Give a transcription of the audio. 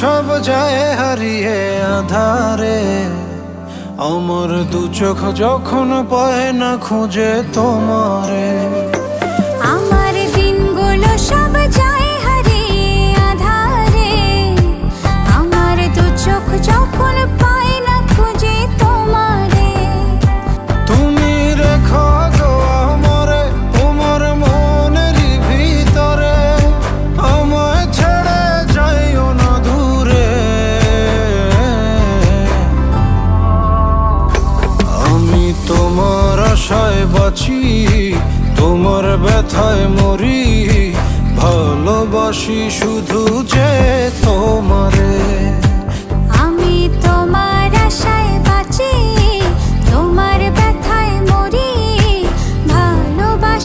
সব যায় হারিয়ে আধারে, আমার দু চোখ যখন পায় না খুঁজে তোমারে। আমার দিনগুলো সব যায় হারিয়ে আধারে, আমার দু চোখ যখন পায় না খুঁজে তোমারে। তুমি রেখো গো আমারে তোমার মনেরই ভিতরে, আমায় ছেড়ে যাইও না দূরে। আমি তোমার আশায় বাঁচি, তোমার ব্যথায় মরি, ভালোবাসি শুধু যে তোমারে।